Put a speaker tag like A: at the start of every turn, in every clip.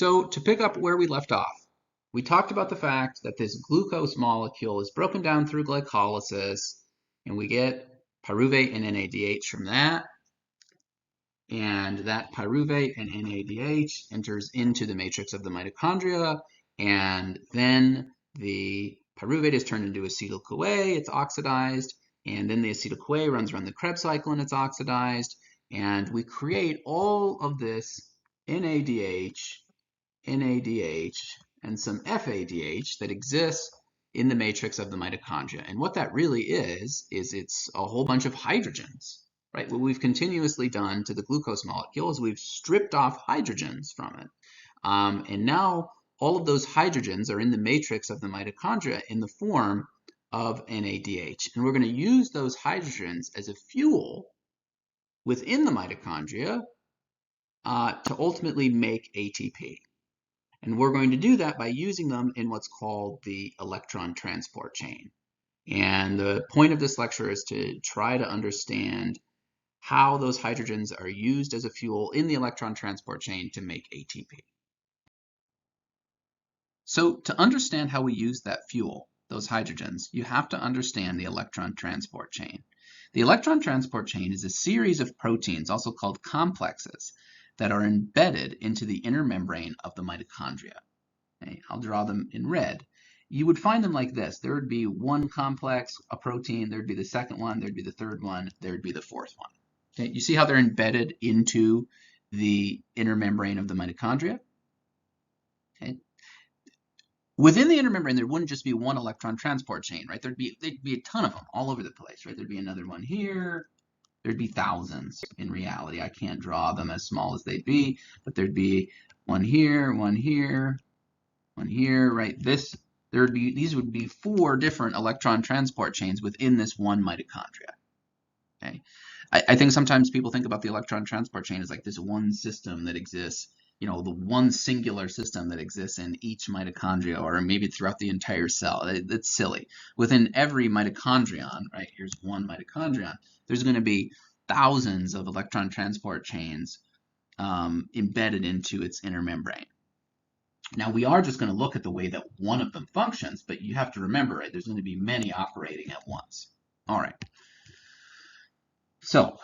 A: So to pick up where we left off, we talked about the fact that this glucose molecule is broken down through glycolysis, and we get pyruvate and NADH from that. And that pyruvate and NADH enters into the matrix of the mitochondria, and then the pyruvate is turned into acetyl-CoA, it's oxidized, and then the acetyl-CoA runs around the Krebs cycle and it's oxidized, and we create all of this NADH, and some FADH that exists in the matrix of the mitochondria. And what that really is it's a whole bunch of hydrogens, right? What we've continuously done to the glucose molecule is we've stripped off hydrogens from it. And now all of those hydrogens are in the matrix of the mitochondria in the form of NADH. And we're going to use those hydrogens as a fuel within the mitochondria to ultimately make ATP. And we're going to do that by using them in what's called the electron transport chain. And the point of this lecture is to try to understand how those hydrogens are used as a fuel in the electron transport chain to make ATP. So to understand how we use that fuel, those hydrogens, you have to understand the electron transport chain. The electron transport chain is a series of proteins, also called complexes, that are embedded into the inner membrane of the mitochondria. Okay, I'll draw them in red. You would find them like this. There would be one complex, a protein, there'd be the second one, there'd be the third one, there'd be the fourth one. Okay, you see how they're embedded into the inner membrane of the mitochondria? Okay. Within the inner membrane, there wouldn't just be one electron transport chain, right? There'd be a ton of them all over the place, right? There'd be another one here. There'd be thousands in reality. I can't draw them as small as they'd be, but there'd be one here, one here, one here, right? These would be 4 different electron transport chains within this one mitochondria. Okay. I think sometimes people think about the electron transport chain as like this one system that exists, you know, the one singular system that exists in each mitochondria, or maybe throughout the entire cell. It's silly. Within every mitochondrion, right, here's one mitochondrion, there's going to be thousands of electron transport chains embedded into its inner membrane. Now, we are just going to look at the way that one of them functions, but you have to remember, right, there's going to be many operating at once. All right. So,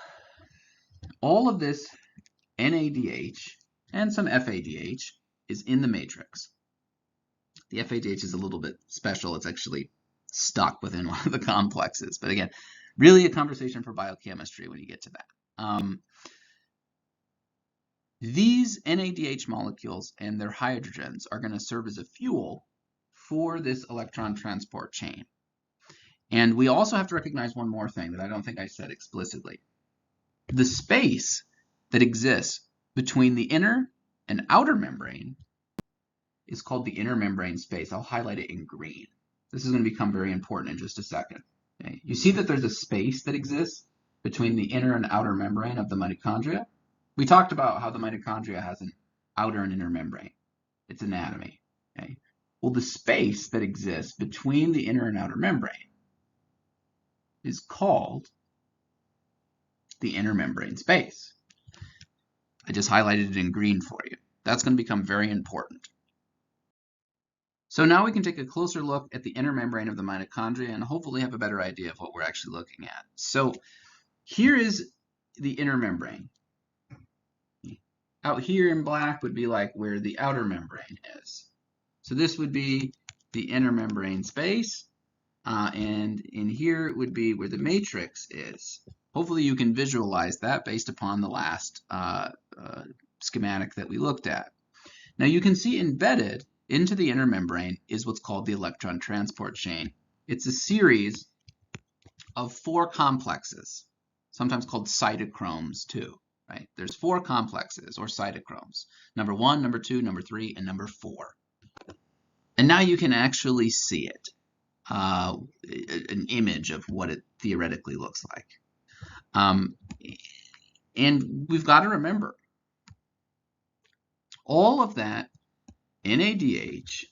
A: all of this NADH and some FADH is in the matrix. The FADH is a little bit special. It's actually stuck within one of the complexes. But again, really a conversation for biochemistry when you get to that. These NADH molecules and their hydrogens are going to serve as a fuel for this electron transport chain. And we also have to recognize one more thing that I don't think I said explicitly. The space that exists between the inner and outer membrane is called the inner membrane space. I'll highlight it in green. This is going to become very important in just a second. Okay. You see that there's a space that exists between the inner and outer membrane of the mitochondria. We talked about how the mitochondria has an outer and inner membrane. Its anatomy. Okay. Well, the space that exists between the inner and outer membrane is called the inner membrane space. I just highlighted it in green for you. That's going to become very important. So now we can take a closer look at the inner membrane of the mitochondria and hopefully have a better idea of what we're actually looking at. So here is the inner membrane. Out here in black would be like where the outer membrane is. So this would be the inner membrane space, and in here it would be where the matrix is. Hopefully you can visualize that based upon the last schematic that we looked at. Now you can see embedded into the inner membrane is what's called the electron transport chain. It's a series of 4 complexes, sometimes called cytochromes too, right? There's 4 complexes or cytochromes. Number 1, number 2, number 3, and number 4. And now you can actually see it, an image of what it theoretically looks like. And we've got to remember, all of that NADH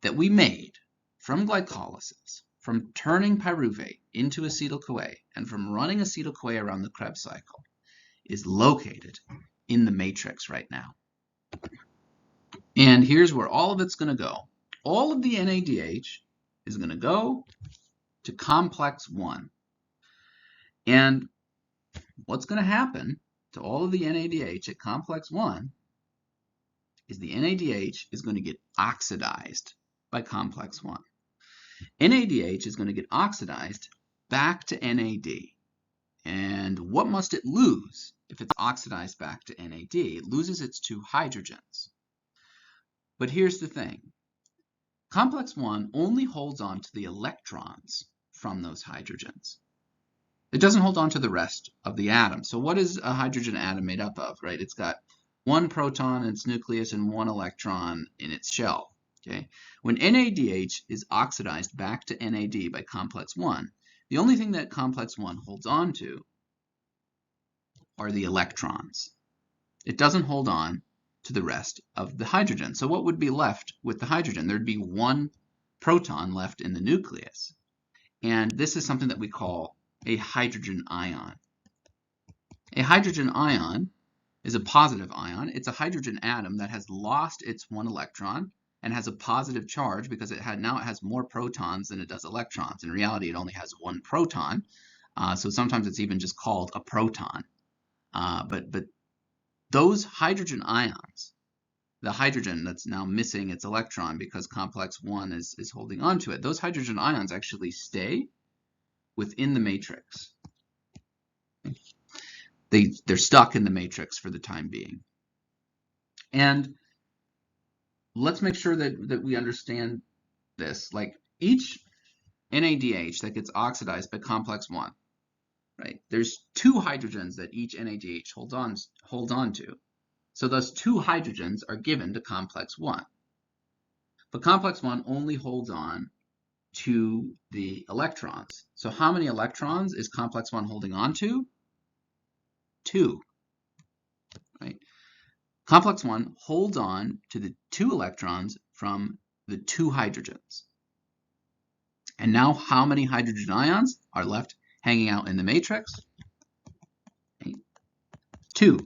A: that we made from glycolysis, from turning pyruvate into acetyl-CoA, and from running acetyl-CoA around the Krebs cycle, is located in the matrix right now. And here's where all of it's going to go. All of the NADH is going to go to complex 1. And what's going to happen to all of the NADH at complex 1 is the NADH is going to get oxidized by complex 1. NADH is going to get oxidized back to NAD. And what must it lose if it's oxidized back to NAD? It loses its 2 hydrogens. But here's the thing. Complex 1 only holds on to the electrons from those hydrogens. It doesn't hold on to the rest of the atom. So what is a hydrogen atom made up of, right? It's got 1 proton in its nucleus and 1 electron in its shell. Okay? When NADH is oxidized back to NAD by complex 1, the only thing that complex 1 holds on to are the electrons. It doesn't hold on to the rest of the hydrogen. So what would be left with the hydrogen? There'd be 1 proton left in the nucleus. And this is something that we call a hydrogen ion. A hydrogen ion is a positive ion. It's a hydrogen atom that has lost its 1 electron and has a positive charge because now it has more protons than it does electrons. In reality, it only has 1 proton. So sometimes it's even just called a proton. But those hydrogen ions, the hydrogen that's now missing its electron because complex 1 is holding on to it, those hydrogen ions actually stay within the matrix. They're stuck in the matrix for the time being. And let's make sure that we understand this. Like each NADH that gets oxidized by complex 1, right? There's 2 hydrogens that each NADH holds on to. So those 2 hydrogens are given to complex 1. But complex 1 only holds on to the electrons. So how many electrons is complex 1 holding on to? 2. Right? Complex 1 holds on to the 2 electrons from the 2 hydrogens. And now how many hydrogen ions are left hanging out in the matrix? 2.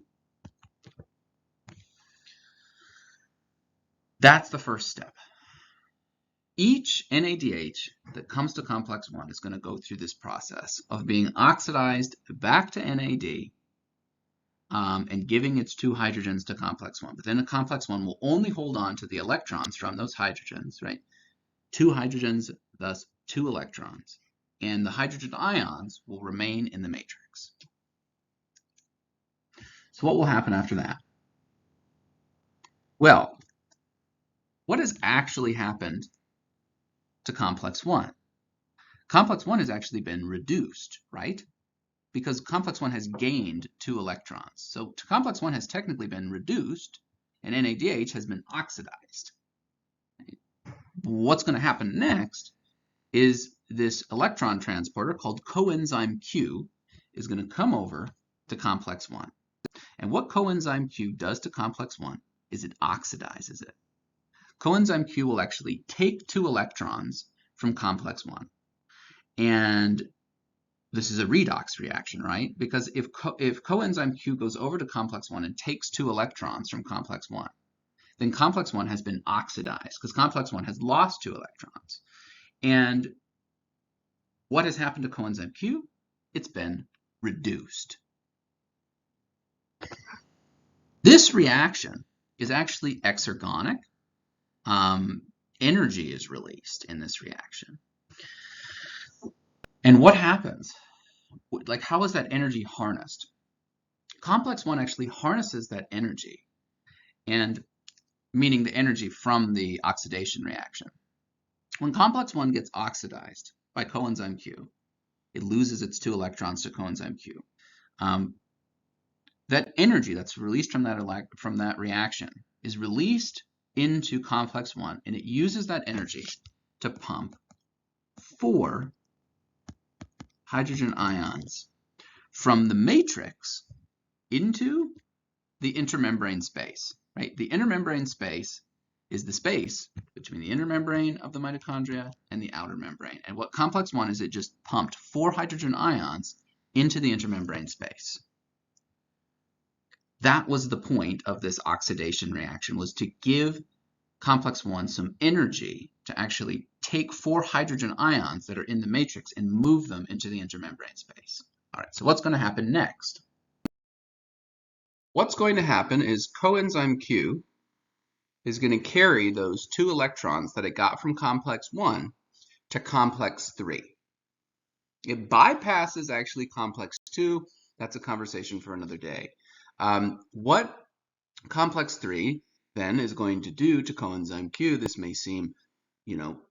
A: That's the first step. Each NADH that comes to complex 1 is going to go through this process of being oxidized back to NAD and giving its 2 hydrogens to complex 1. But then a complex 1 will only hold on to the electrons from those hydrogens, right? 2 hydrogens, thus 2 electrons. And the hydrogen ions will remain in the matrix. So what will happen after that? Well, what has actually happened to complex 1? Complex 1 has actually been reduced, right? Because complex 1 has gained 2 electrons. So complex 1 has technically been reduced, and NADH has been oxidized. What's going to happen next is this electron transporter called coenzyme Q is going to come over to complex 1. And what coenzyme Q does to complex 1 is it oxidizes it. Coenzyme Q will actually take 2 electrons from complex 1. And this is a redox reaction, right? Because if coenzyme Q goes over to complex 1 and takes 2 electrons from complex 1, then complex 1 has been oxidized because complex 1 has lost 2 electrons. And what has happened to coenzyme Q? It's been reduced. This reaction is actually exergonic. Energy is released in this reaction. And what happens? Like, how is that energy harnessed? Complex 1 actually harnesses that energy, and meaning the energy from the oxidation reaction. When complex 1 gets oxidized by coenzyme Q, it loses its 2 electrons to coenzyme Q. That energy that's released from that reaction is released into complex 1, and it uses that energy to pump 4 hydrogen ions from the matrix into the intermembrane space, right? The intermembrane space is the space between the inner membrane of the mitochondria and the outer membrane. And what complex 1 is, it just pumped 4 hydrogen ions into the intermembrane space. That was the point of this oxidation reaction, was to give complex 1 some energy to actually take 4 hydrogen ions that are in the matrix and move them into the intermembrane space. All right, so what's going to happen next? What's going to happen is coenzyme Q is going to carry those 2 electrons that it got from complex 1 to complex 3. It bypasses actually complex 2. That's a conversation for another day. What complex 3 then is going to do to coenzyme Q, this may seem,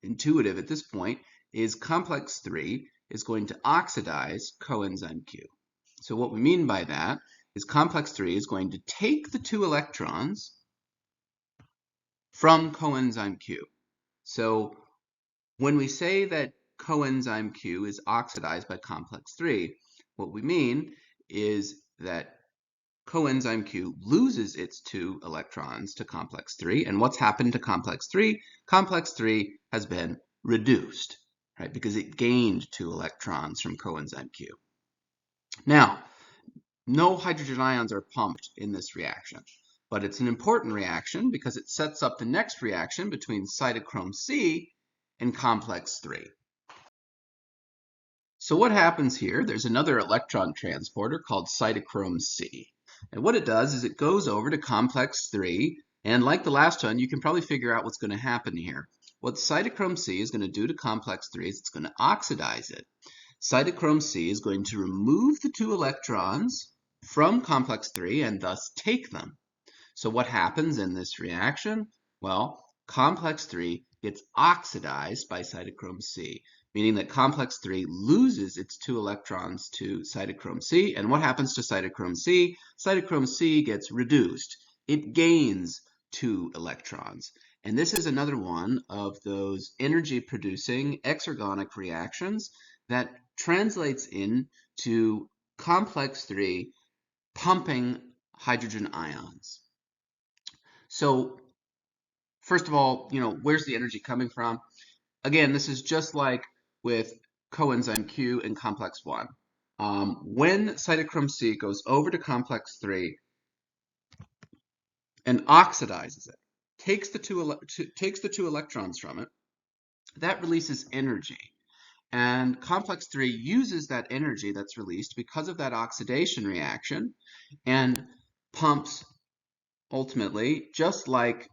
A: intuitive at this point, is complex 3 is going to oxidize coenzyme Q. So what we mean by that is complex 3 is going to take the 2 electrons from coenzyme Q. So when we say that coenzyme Q is oxidized by complex 3, what we mean is that coenzyme Q loses its 2 electrons to complex 3. And what's happened to complex 3? Complex 3 has been reduced, right? Because it gained 2 electrons from coenzyme Q. Now, no hydrogen ions are pumped in this reaction, but it's an important reaction because it sets up the next reaction between cytochrome C and complex 3. So what happens here? There's another electron transporter called cytochrome C. And what it does is it goes over to complex 3, and like the last one, you can probably figure out what's going to happen here. What cytochrome C is going to do to complex 3 is it's going to oxidize it. Cytochrome C is going to remove the 2 electrons from complex 3 and thus take them. So what happens in this reaction? Well, complex 3 gets oxidized by cytochrome C, meaning that complex 3 loses its 2 electrons to cytochrome C. And what happens to cytochrome C? Cytochrome C gets reduced. It gains 2 electrons. And this is another one of those energy-producing exergonic reactions that translates into complex 3 pumping hydrogen ions. So first of all, where's the energy coming from? Again, this is just like with coenzyme Q and complex 1. When cytochrome C goes over to complex 3 and oxidizes it, takes the two electrons from it, that releases energy. And complex 3 uses that energy that's released because of that oxidation reaction and pumps, ultimately, just like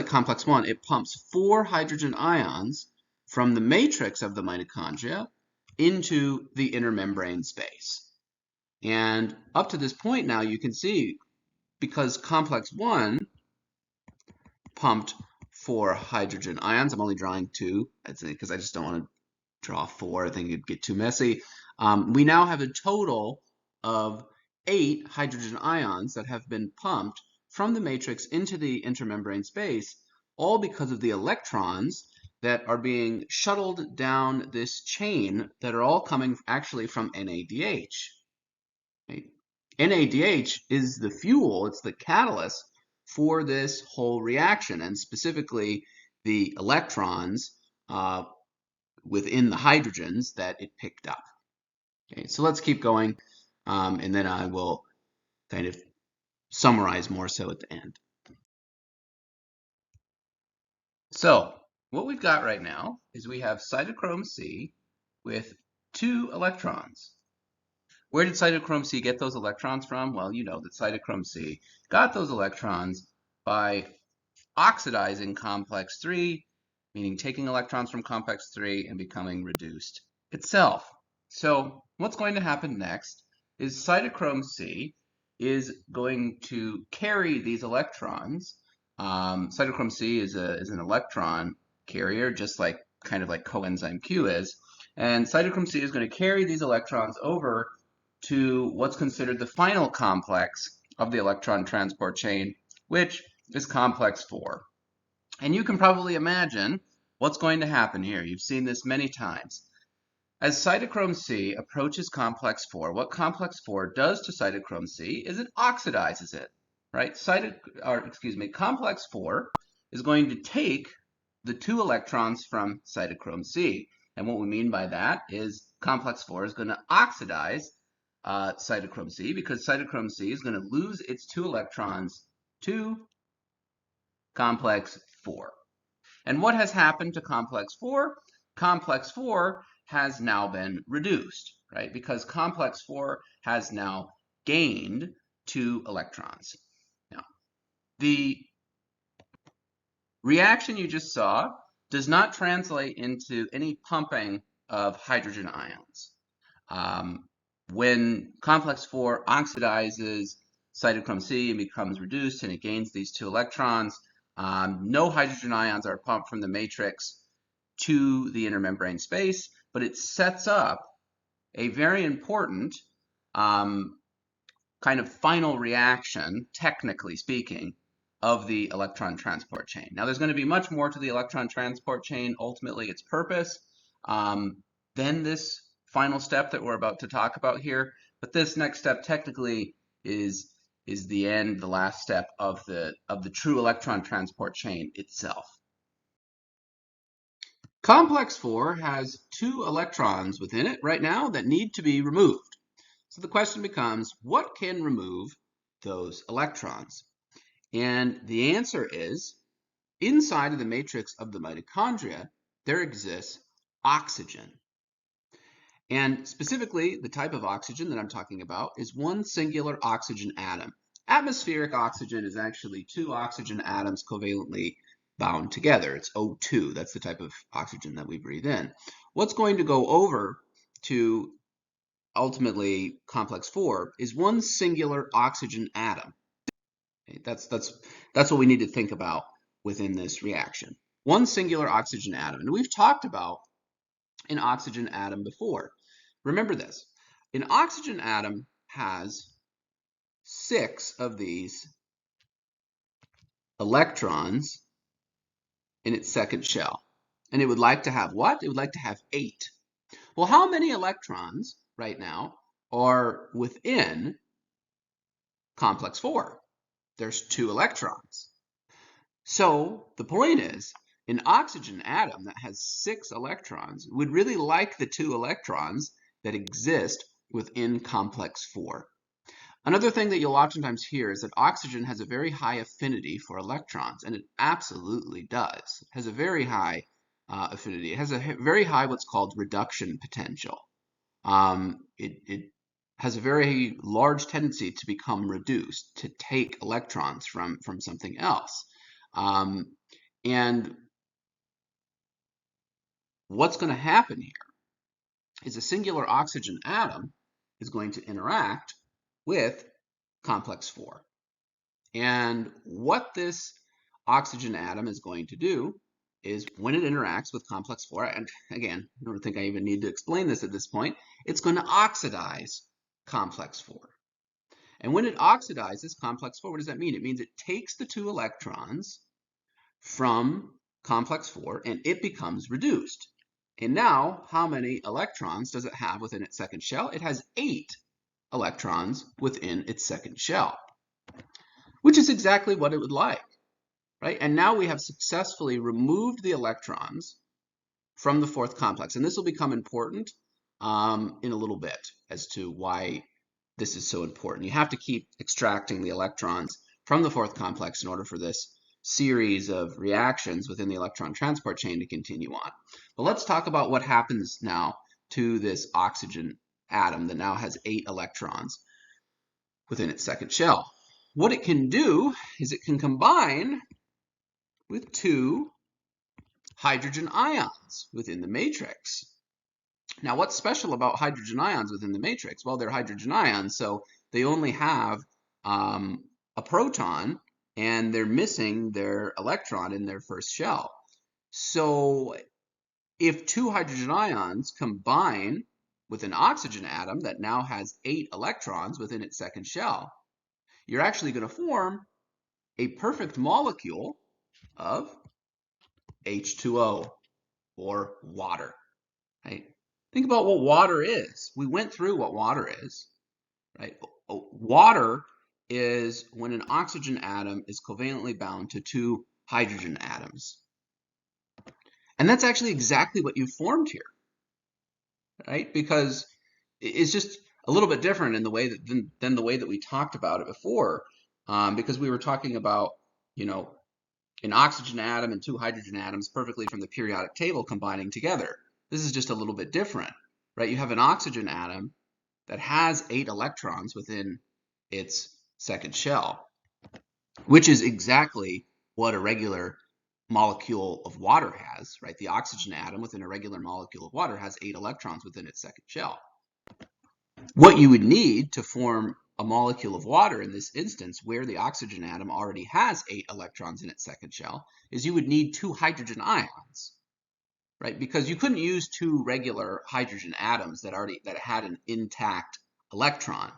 A: complex 1, it pumps 4 hydrogen ions from the matrix of the mitochondria into the intermembrane space. And up to this point now, you can see, because complex 1 pumped 4 hydrogen ions, I'm only drawing 2, because I just don't want to draw 4, I think it'd get too messy. We now have a total of 8 hydrogen ions that have been pumped from the matrix into the intermembrane space, all because of the electrons that are being shuttled down this chain that are all coming actually from NADH. Right? NADH is the fuel, it's the catalyst for this whole reaction, and specifically the electrons within the hydrogens that it picked up. Okay, so let's keep going, and then I will kind of summarize more so at the end. So what we've got right now is we have cytochrome C with 2 electrons. Where did cytochrome C get those electrons from? Well, you know that cytochrome C got those electrons by oxidizing complex 3, meaning taking electrons from complex 3 and becoming reduced itself. So what's going to happen next is cytochrome C is going to carry these electrons. Cytochrome C is an electron carrier, just like kind of like coenzyme Q is. And cytochrome C is going to carry these electrons over to what's considered the final complex of the electron transport chain, which is complex 4. And you can probably imagine what's going to happen here. You've seen this many times. As cytochrome C approaches complex 4, what complex 4 does to cytochrome C is it oxidizes it, right? Complex 4 is going to take the 2 electrons from cytochrome C. And what we mean by that is complex 4 is going to oxidize cytochrome C, because cytochrome C is going to lose its 2 electrons to complex 4. And what has happened to complex 4? Complex 4 has now been reduced, right? Because complex 4 has now gained 2 electrons. Now, the reaction you just saw does not translate into any pumping of hydrogen ions. When complex 4 oxidizes cytochrome C and becomes reduced and it gains these 2 electrons, no hydrogen ions are pumped from the matrix to the intermembrane space, but it sets up a very important kind of final reaction, technically speaking, of the electron transport chain. Now, there's going to be much more to the electron transport chain, ultimately its purpose, than this final step that we're about to talk about here. But this next step technically is the end, the last step of the true electron transport chain itself. Complex 4 has 2 electrons within it right now that need to be removed. So the question becomes, what can remove those electrons? And the answer is, inside of the matrix of the mitochondria, there exists oxygen. And specifically, the type of oxygen that I'm talking about is one singular oxygen atom. Atmospheric oxygen is actually 2 oxygen atoms covalently bound together. It's O2. That's the type of oxygen that we breathe in. What's going to go over to ultimately complex 4 is one singular oxygen atom. Okay, that's what we need to think about within this reaction. One singular oxygen atom. And we've talked about an oxygen atom before. Remember this. An oxygen atom has 6 of these electrons in its second shell. And it would like to have what? It would like to have 8. Well, how many electrons right now are within complex 4? There's 2 electrons. So the point is, an oxygen atom that has 6 electrons would really like the 2 electrons that exist within complex 4. Another thing that you'll oftentimes hear is that oxygen has a very high affinity for electrons, and it absolutely does. It has a very high affinity. It has a very high what's called reduction potential. It has a very large tendency to become reduced, to take electrons from something else. And what's going to happen here is a singular oxygen atom is going to interact with complex 4. And what this oxygen atom is going to do is when it interacts with complex 4, and again, I don't think I even need to explain this at this point, it's going to oxidize complex 4. And when it oxidizes complex 4, what does that mean? It means it takes the 2 electrons from complex 4 and it becomes reduced. And now, how many electrons does it have within its second shell? It has 8 electrons within its second shell, which is exactly what it would like, right? And now we have successfully removed the electrons from the 4th complex. And this will become important in a little bit as to why this is so important. You have to keep extracting the electrons from the 4th complex in order for this series of reactions within the electron transport chain to continue on. But let's talk about what happens now to this oxygen atom that now has 8 electrons within its second shell. What it can do is it can combine with 2 hydrogen ions within the matrix. Now, what's special about hydrogen ions within the matrix? Well, they're hydrogen ions, so they only have a proton, and they're missing their electron in their first shell. So if 2 hydrogen ions combine with an oxygen atom that now has 8 electrons within its second shell, you're actually going to form a perfect molecule of H2O, or water, right? Think about what water is. We went through what water is, right? Water is when an oxygen atom is covalently bound to 2 hydrogen atoms. And that's actually exactly what you formed here, right? Because it's just a little bit different in the way that than the way that we talked about it before. because we were talking about, you know, an oxygen atom and two hydrogen atoms perfectly from the periodic table combining together. This is just a little bit different, right? You have an oxygen atom that has 8 electrons within its second shell, which is exactly what a regular molecule of water has, right? The oxygen atom within a regular molecule of water has 8 electrons within its second shell. What you would need to form a molecule of water in this instance, where the oxygen atom already has 8 electrons in its second shell, is you would need 2 hydrogen ions, right? Because you couldn't use 2 regular hydrogen atoms that had an intact electron,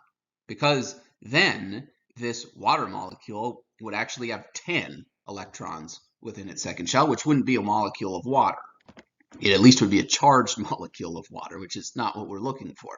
A: because then this water molecule would actually have 10 electrons within its second shell, which wouldn't be a molecule of water. It at least would be a charged molecule of water, which is not what we're looking for.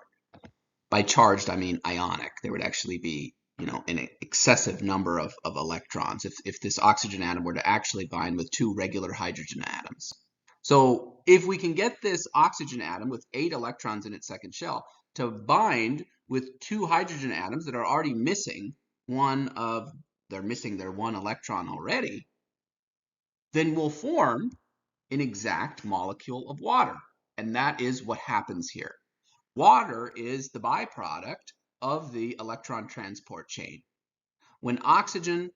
A: By charged, I mean ionic. There would actually be, an excessive number of electrons if this oxygen atom were to actually bind with 2 regular hydrogen atoms. So if we can get this oxygen atom with 8 electrons in its second shell to bind with 2 hydrogen atoms that are already missing their 1 electron already, then we'll form an exact molecule of water. And that is what happens here. Water is the byproduct of the electron transport chain. When an oxygen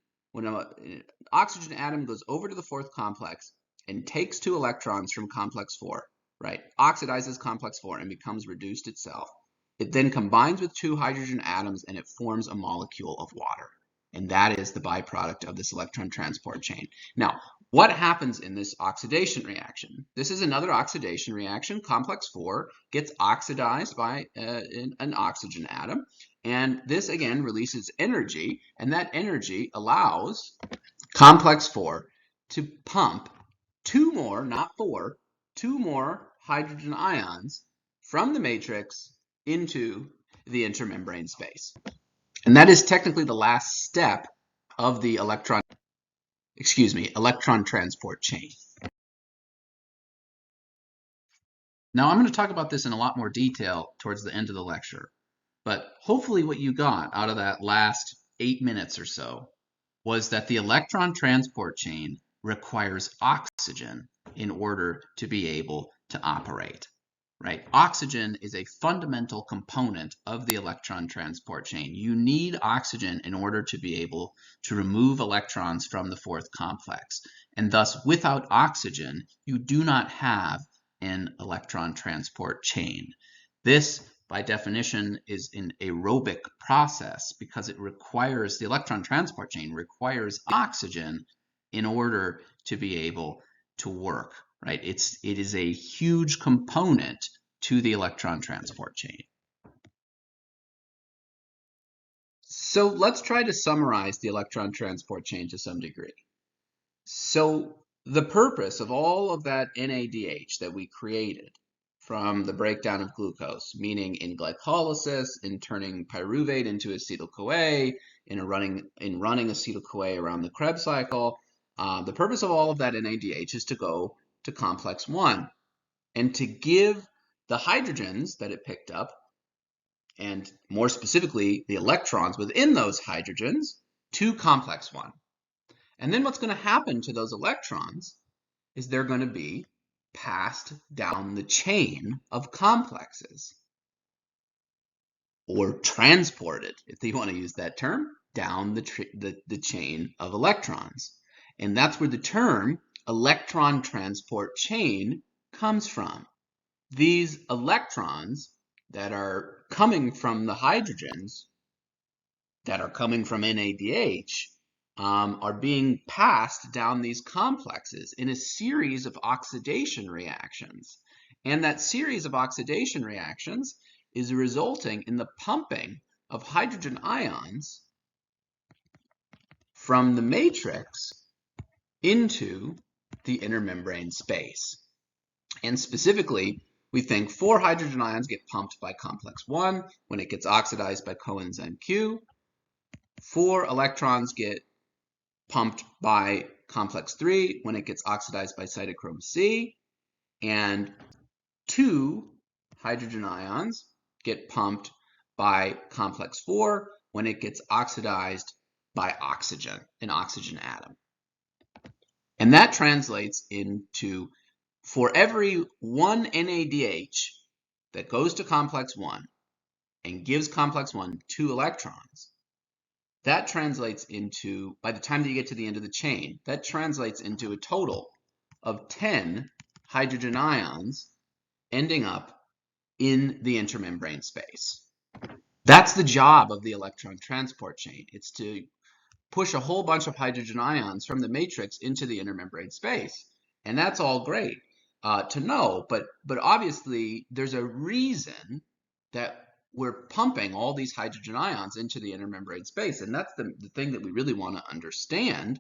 A: atom goes over to the 4th complex and takes 2 electrons from complex 4, right, oxidizes complex 4 and becomes reduced itself, it then combines with 2 hydrogen atoms and it forms a molecule of water. And that is the byproduct of this electron transport chain. Now, what happens in this oxidation reaction? This is another oxidation reaction. Complex 4 gets oxidized by an oxygen atom, and this again releases energy, and that energy allows complex 4 to pump 2 more, not 4, 2 more hydrogen ions from the matrix into the intermembrane space. And that is technically the last step of the electron transport chain. Now I'm going to talk about this in a lot more detail towards the end of the lecture, but hopefully what you got out of that last 8 minutes or so was that the electron transport chain requires oxygen in order to be able to operate. Right? Oxygen is a fundamental component of the electron transport chain. You need oxygen in order to be able to remove electrons from the 4th complex. And thus, without oxygen, you do not have an electron transport chain. This, by definition, is an aerobic process because the electron transport chain requires oxygen in order to be able to work. Right? It is a huge component to the electron transport chain. So let's try to summarize the electron transport chain to some degree. So the purpose of all of that NADH that we created from the breakdown of glucose, meaning in glycolysis, in turning pyruvate into acetyl-CoA, in running acetyl-CoA around the Krebs cycle, the purpose of all of that NADH is to go to complex 1 and to give the hydrogens that it picked up, and more specifically the electrons within those hydrogens, to complex 1. And then what's going to happen to those electrons is they're going to be passed down the chain of complexes, or transported, if you want to use that term, down the chain of electrons. And that's where the term electron transport chain comes from. These electrons that are coming from the hydrogens that are coming from NADH are being passed down these complexes in a series of oxidation reactions. And that series of oxidation reactions is resulting in the pumping of hydrogen ions from the matrix into the intermembrane space. And specifically, we think 4 hydrogen ions get pumped by complex 1 when it gets oxidized by coenzyme Q. 4 electrons get pumped by complex 3 when it gets oxidized by cytochrome C. And 2 hydrogen ions get pumped by complex 4 when it gets oxidized by oxygen, an oxygen atom. And that translates into, for every one NADH that goes to complex 1 and gives complex 1 2 electrons, that translates into, by the time that you get to the end of the chain, that translates into a total of 10 hydrogen ions ending up in the intermembrane space. That's the job of the electron transport chain. It's to push a whole bunch of hydrogen ions from the matrix into the intermembrane space. And that's all great to know, but obviously there's a reason that we're pumping all these hydrogen ions into the intermembrane space. And that's the thing that we really want to understand,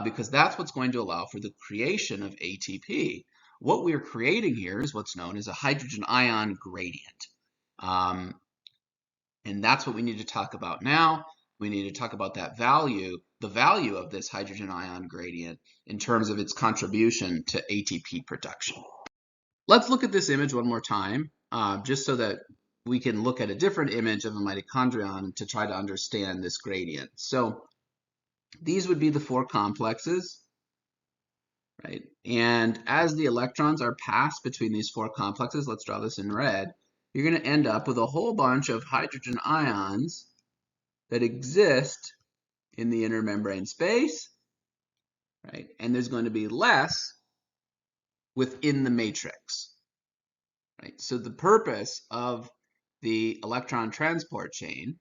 A: because that's what's going to allow for the creation of ATP. What we're creating here is what's known as a hydrogen ion gradient. And that's what we need to talk about now. We need to talk about that value, the value of this hydrogen ion gradient in terms of its contribution to ATP production. Let's look at this image one more time, just so that we can look at a different image of a mitochondrion to try to understand this gradient. So these would be the 4 complexes, right? And as the electrons are passed between these 4 complexes, let's draw this in red, you're going to end up with a whole bunch of hydrogen ions that exist in the intermembrane space, right? And there's going to be less within the matrix, right? So the purpose of the electron transport chain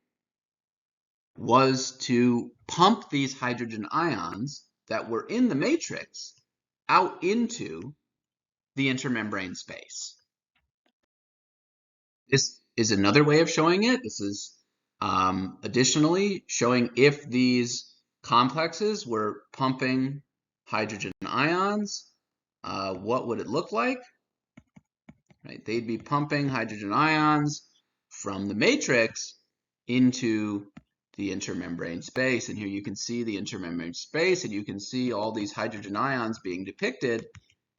A: was to pump these hydrogen ions that were in the matrix out into the intermembrane space. This is another way of showing it. This is additionally showing if these complexes were pumping hydrogen ions, what would it look like? Right? They'd be pumping hydrogen ions from the matrix into the intermembrane space. And here you can see the intermembrane space, and you can see all these hydrogen ions being depicted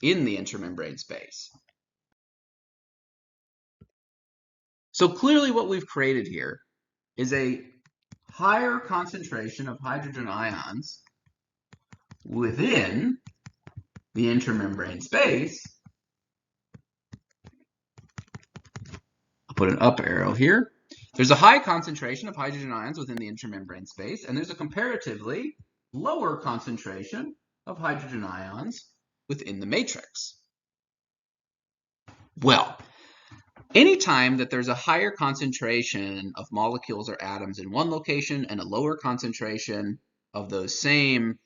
A: in the intermembrane space. So clearly what we've created here is a higher concentration of hydrogen ions within the intermembrane space. I'll put an up arrow here. There's a high concentration of hydrogen ions within the intermembrane space, and there's a comparatively lower concentration of hydrogen ions within the matrix. Well, anytime that there's a higher concentration of molecules or atoms in one location and a lower concentration of those same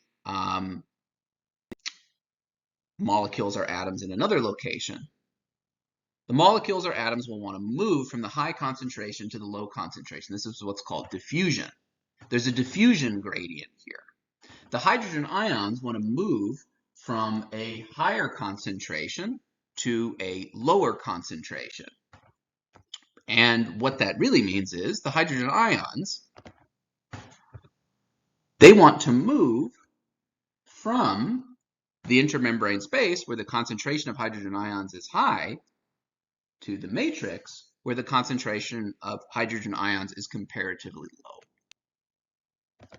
A: molecules or atoms in another location, the molecules or atoms will want to move from the high concentration to the low concentration. This is what's called diffusion. There's a diffusion gradient here. The hydrogen ions want to move from a higher concentration to a lower concentration. And what that really means is the hydrogen ions, they want to move from the intermembrane space where the concentration of hydrogen ions is high to the matrix where the concentration of hydrogen ions is comparatively low.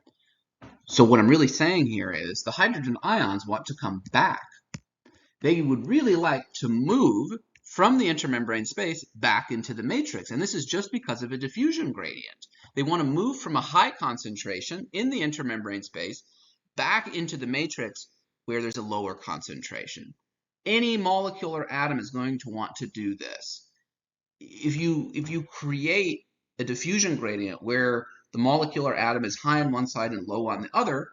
A: So what I'm really saying here is the hydrogen ions want to come back. They would really like to move from the intermembrane space back into the matrix. And this is just because of a diffusion gradient. They want to move from a high concentration in the intermembrane space back into the matrix where there's a lower concentration. Any molecule or atom is going to want to do this. If you create a diffusion gradient where the molecule or atom is high on one side and low on the other,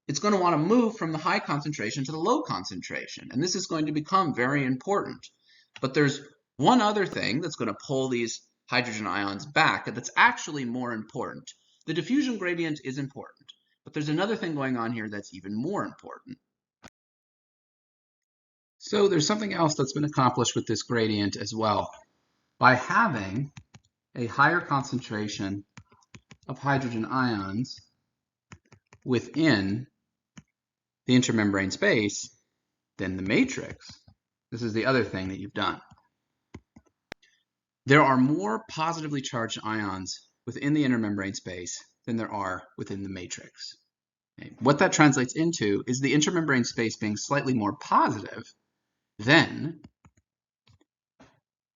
A: it's going to want to move from the high concentration to the low concentration. And this is going to become very important. But there's one other thing that's going to pull these hydrogen ions back that's actually more important. The diffusion gradient is important, but there's another thing going on here that's even more important. So there's something else that's been accomplished with this gradient as well. By having a higher concentration of hydrogen ions within the intermembrane space than the matrix, this is the other thing that you've done. There are more positively charged ions within the intermembrane space than there are within the matrix. Okay. What that translates into is the intermembrane space being slightly more positive than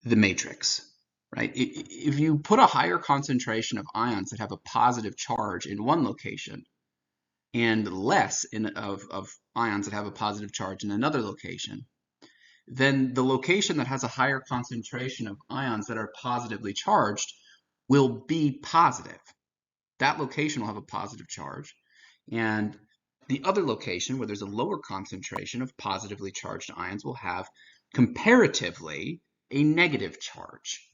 A: the matrix, right? If you put a higher concentration of ions that have a positive charge in one location and less of ions that have a positive charge in another location, then the location that has a higher concentration of ions that are positively charged will be positive. That location will have a positive charge, and the other location where there's a lower concentration of positively charged ions will have comparatively a negative charge.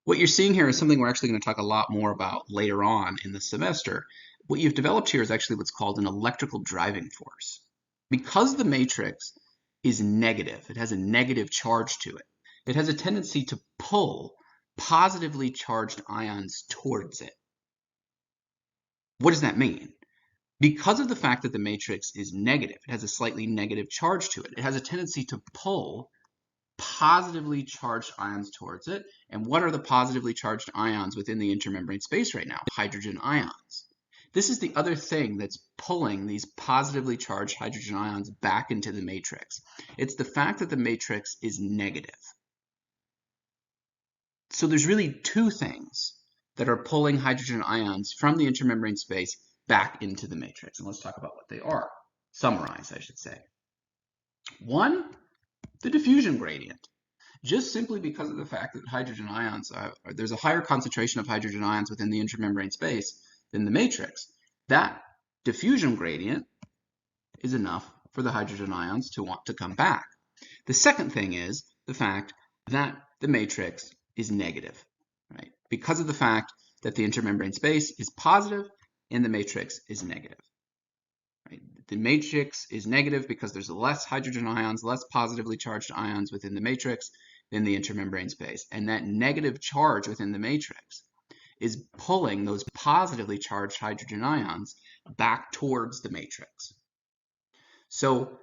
A: What you're seeing here is something we're actually going to talk a lot more about later on in the semester. What you've developed here is actually what's called an electrical driving force. Because the matrix is negative, it has a negative charge to it, it has a tendency to pull positively charged ions towards it. What does that mean? Because of the fact that the matrix is negative, it has a slightly negative charge to it, it has a tendency to pull positively charged ions towards it. And what are the positively charged ions within the intermembrane space right now? Hydrogen ions. This is the other thing that's pulling these positively charged hydrogen ions back into the matrix. It's the fact that the matrix is negative. So there's really two things that are pulling hydrogen ions from the intermembrane space back into the matrix. And let's talk about what they are. Summarize, I should say. One, the diffusion gradient. Just simply because of the fact that hydrogen ions, there's a higher concentration of hydrogen ions within the intermembrane space than the matrix, that diffusion gradient is enough for the hydrogen ions to want to come back. The second thing is the fact that the matrix is negative, right? Because of the fact that the intermembrane space is positive and the matrix is negative. Right? The matrix is negative because there's less hydrogen ions, less positively charged ions within the matrix than the intermembrane space. And that negative charge within the matrix is pulling those positively charged hydrogen ions back towards the matrix. So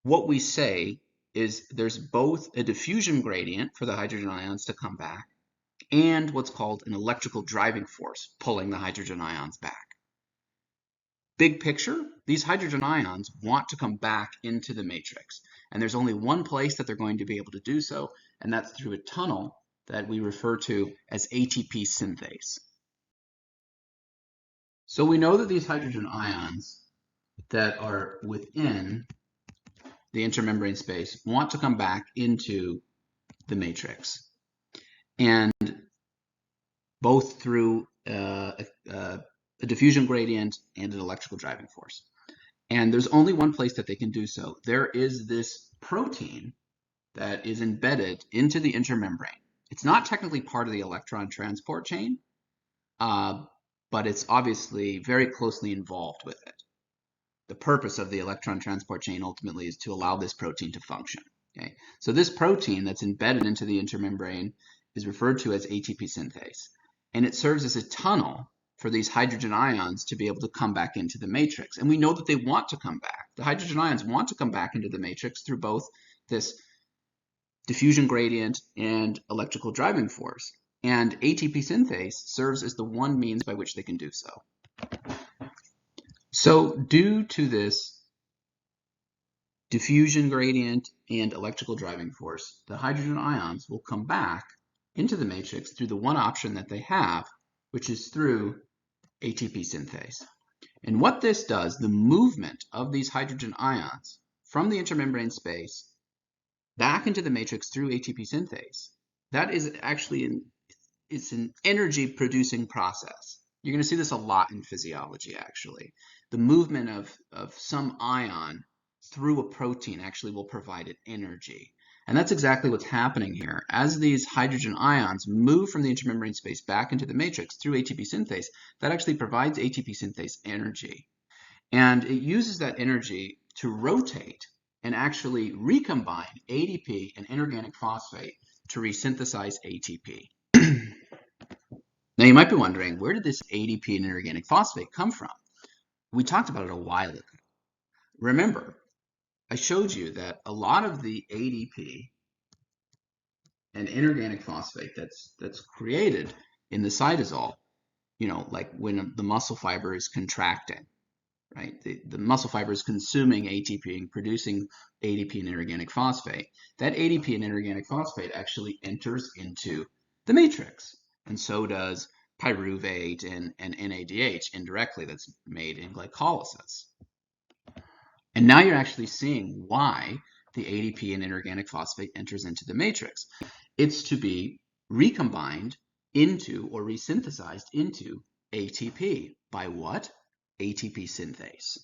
A: what we say is there's both a diffusion gradient for the hydrogen ions to come back and what's called an electrical driving force pulling the hydrogen ions back. Big picture, these hydrogen ions want to come back into the matrix. And there's only one place that they're going to be able to do so, and that's through a tunnel that we refer to as ATP synthase. So we know that these hydrogen ions that are within the intermembrane space want to come back into the matrix. And both through a diffusion gradient and an electrical driving force. And there's only one place that they can do so. There is this protein that is embedded into the intermembrane. It's not technically part of the electron transport chain, but it's obviously very closely involved with it. The purpose of the electron transport chain ultimately is to allow this protein to function. Okay? So this protein that's embedded into the intermembrane is referred to as ATP synthase. And it serves as a tunnel for these hydrogen ions to be able to come back into the matrix. And we know that they want to come back. The hydrogen ions want to come back into the matrix through both this diffusion gradient and electrical driving force. And ATP synthase serves as the one means by which they can do so. So due to this diffusion gradient and electrical driving force, the hydrogen ions will come back into the matrix through the one option that they have, which is through ATP synthase. And what this does, the movement of these hydrogen ions from the intermembrane space back into the matrix through ATP synthase, that is actually it's an energy producing process. You're going to see this a lot in physiology, actually. The movement of some ion through a protein actually will provide it energy. And that's exactly what's happening here. As these hydrogen ions move from the intermembrane space back into the matrix through ATP synthase, that actually provides ATP synthase energy. And it uses that energy to rotate and actually recombine ADP and inorganic phosphate to resynthesize ATP. Now you might be wondering, where did this ADP and inorganic phosphate come from? We talked about it a while ago. Remember, I showed you that a lot of the ADP and inorganic phosphate that's created in the cytosol like when the muscle fiber is contracting, right? The muscle fiber is consuming ATP and producing ADP and inorganic phosphate. That ADP and inorganic phosphate actually enters into the matrix, and so does pyruvate and NADH indirectly that's made in glycolysis. And now you're actually seeing why the ADP and inorganic phosphate enters into the matrix. It's to be recombined into or resynthesized into ATP by what? ATP synthase.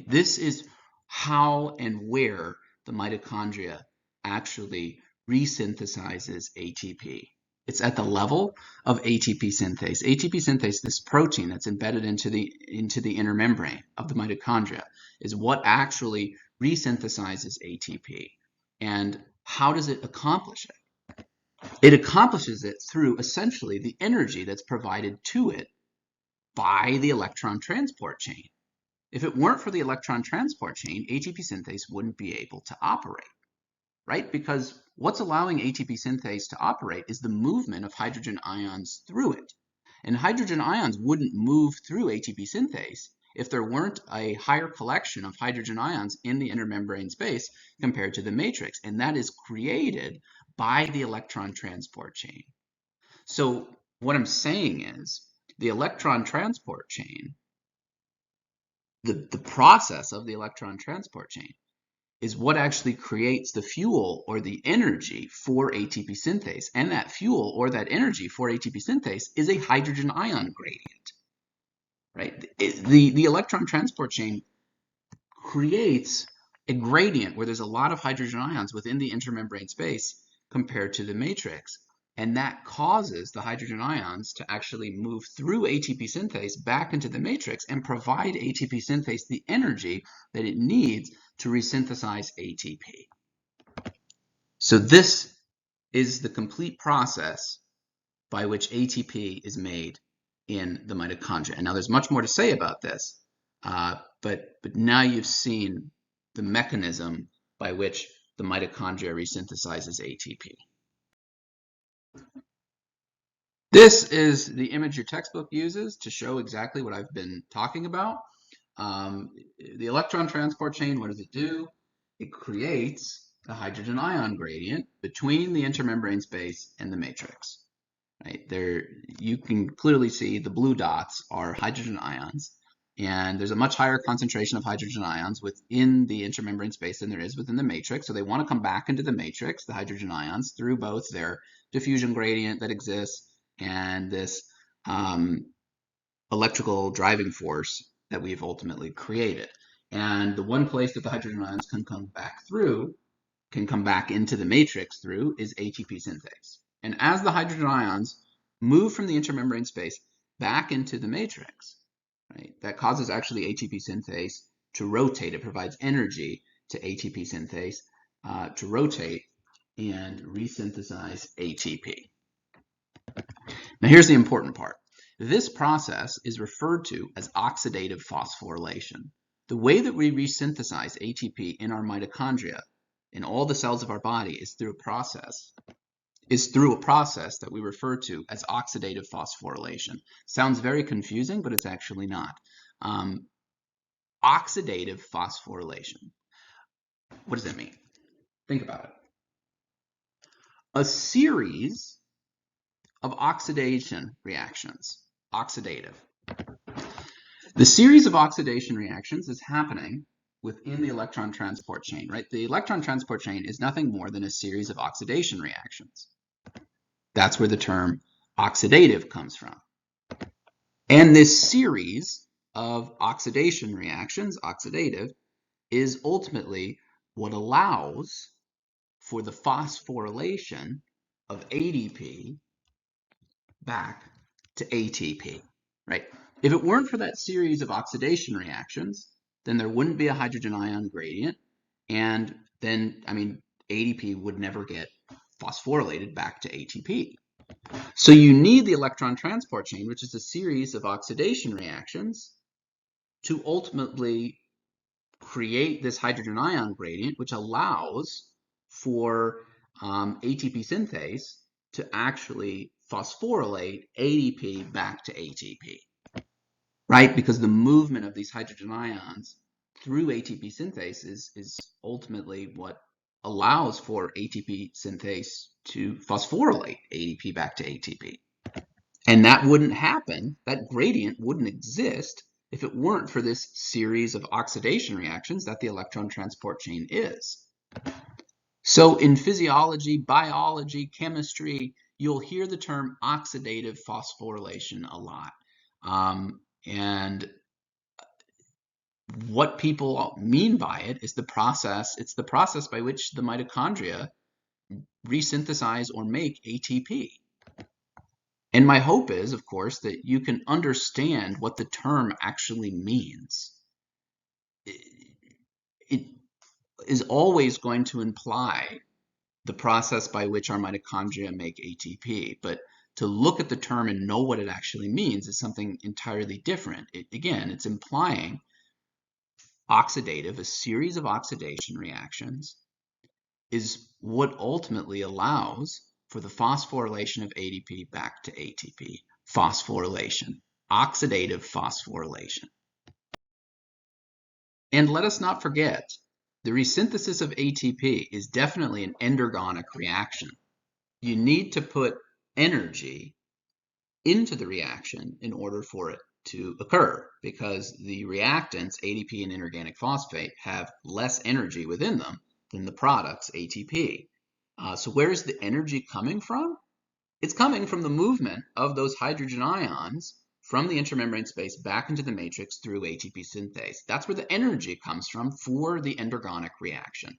A: This is how and where the mitochondria actually resynthesizes ATP. It's at the level of ATP synthase. ATP synthase, this protein that's embedded into the inner membrane of the mitochondria, is what actually resynthesizes ATP. And how does it accomplish it? It accomplishes it through essentially the energy that's provided to it by the electron transport chain. If it weren't for the electron transport chain, ATP synthase wouldn't be able to operate, right? Because what's allowing ATP synthase to operate is the movement of hydrogen ions through it. And hydrogen ions wouldn't move through ATP synthase if there weren't a higher collection of hydrogen ions in the inner membrane space compared to the matrix. And that is created by the electron transport chain. So what I'm saying is the electron transport chain, the process of the electron transport chain, is what actually creates the fuel or the energy for ATP synthase. And that fuel or that energy for ATP synthase is a hydrogen ion gradient, right? The electron transport chain creates a gradient where there's a lot of hydrogen ions within the intermembrane space compared to the matrix. And that causes the hydrogen ions to actually move through ATP synthase back into the matrix and provide ATP synthase the energy that it needs to resynthesize ATP. So this is the complete process by which ATP is made in the mitochondria. And now there's much more to say about this, but now you've seen the mechanism by which the mitochondria resynthesizes ATP. This is the image your textbook uses to show exactly what I've been talking about. The electron transport chain, what does it do? It creates a hydrogen ion gradient between the intermembrane space and the matrix. Right there, you can clearly see the blue dots are hydrogen ions, and there's a much higher concentration of hydrogen ions within the intermembrane space than there is within the matrix. So they want to come back into the matrix, the hydrogen ions, through both their diffusion gradient that exists and this electrical driving force that we've ultimately created. And the one place that the hydrogen ions can come back through, can come back into the matrix through, is ATP synthase. And as the hydrogen ions move from the intermembrane space back into the matrix, right, that causes actually ATP synthase to rotate. It provides energy to ATP synthase to rotate and resynthesize ATP. Now here's the important part. This process is referred to as oxidative phosphorylation. The way that we resynthesize ATP in our mitochondria, in all the cells of our body, is through a process that we refer to as oxidative phosphorylation. Sounds very confusing, but it's actually not. Oxidative phosphorylation. What does that mean? Think about it. A series of oxidation reactions. Oxidative. The series of oxidation reactions is happening within the electron transport chain, right? The electron transport chain is nothing more than a series of oxidation reactions. That's where the term oxidative comes from. And this series of oxidation reactions, oxidative, is ultimately what allows for the phosphorylation of ADP back to ATP, right? If it weren't for that series of oxidation reactions, then there wouldn't be a hydrogen ion gradient, and then, ADP would never get phosphorylated back to ATP. So you need the electron transport chain, which is a series of oxidation reactions, to ultimately create this hydrogen ion gradient, which allows for ATP synthase to actually phosphorylate ADP back to ATP, right? Because the movement of these hydrogen ions through ATP synthase is ultimately what allows for ATP synthase to phosphorylate ADP back to ATP. And that wouldn't happen, that gradient wouldn't exist if it weren't for this series of oxidation reactions that the electron transport chain is. So in physiology, biology, chemistry, you'll hear the term oxidative phosphorylation a lot. And what people mean by it is it's the process by which the mitochondria resynthesize or make ATP. And my hope is, of course, that you can understand what the term actually means. It is always going to imply the process by which our mitochondria make ATP, but to look at the term and know what it actually means is something entirely different. Again, it's implying oxidative, a series of oxidation reactions, is what ultimately allows for the phosphorylation of ADP back to ATP. Phosphorylation, oxidative phosphorylation. And let us not forget, the resynthesis of ATP is definitely an endergonic reaction. You need to put energy into the reaction in order for it to occur, because the reactants, ADP and inorganic phosphate, have less energy within them than the products, ATP. So where's the energy coming from? It's coming from the movement of those hydrogen ions from the intramembrane space back into the matrix through ATP synthase. That's where the energy comes from for the endergonic reaction.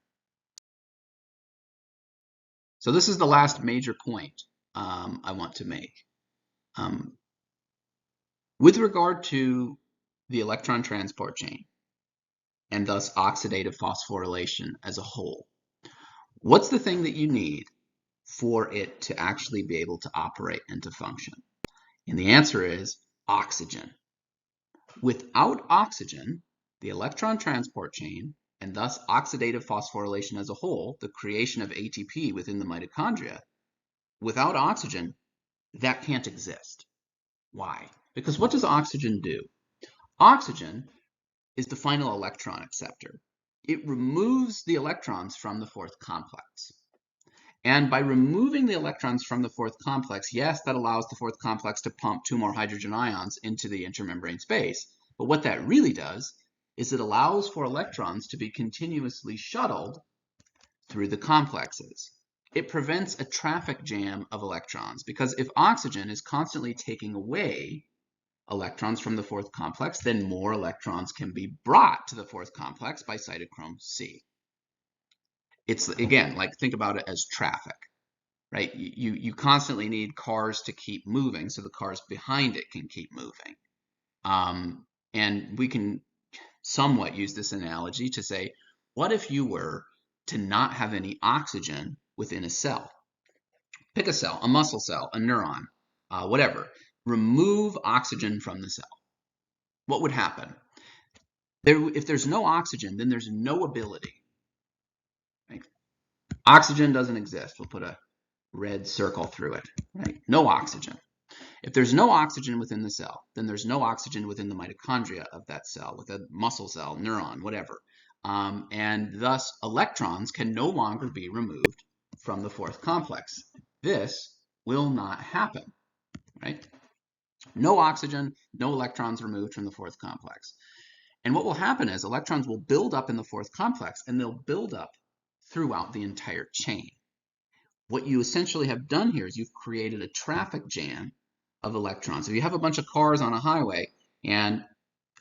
A: So this is the last major point I want to make. With regard to the electron transport chain, and thus oxidative phosphorylation as a whole, what's the thing that you need for it to actually be able to operate and to function? And the answer is oxygen. Without oxygen, the electron transport chain, and thus oxidative phosphorylation as a whole, the creation of ATP within the mitochondria, without oxygen, that can't exist. Why? Because what does oxygen do? Oxygen is the final electron acceptor. It removes the electrons from the fourth complex. And by removing the electrons from the fourth complex, yes, that allows the fourth complex to pump 2 more hydrogen ions into the intramembrane space. But what that really does is it allows for electrons to be continuously shuttled through the complexes. It prevents a traffic jam of electrons, because if oxygen is constantly taking away electrons from the fourth complex, then more electrons can be brought to the fourth complex by cytochrome C. It's, again, like, think about it as traffic, right? You constantly need cars to keep moving so the cars behind it can keep moving. And we can somewhat use this analogy to say, what if you were to not have any oxygen within a cell? Pick a cell, a muscle cell, a neuron, whatever. Remove oxygen from the cell. What would happen? If there's no oxygen, then there's no ability. Right? Oxygen doesn't exist. We'll put a red circle through it. Right? No oxygen. If there's no oxygen within the cell, then there's no oxygen within the mitochondria of that cell, with a muscle cell, neuron, whatever. And thus, electrons can no longer be removed from the fourth complex. This will not happen, right? No oxygen, no electrons removed from the fourth complex. And what will happen is electrons will build up in the fourth complex, and they'll build up throughout the entire chain. What you essentially have done here is you've created a traffic jam of electrons. If you have a bunch of cars on a highway and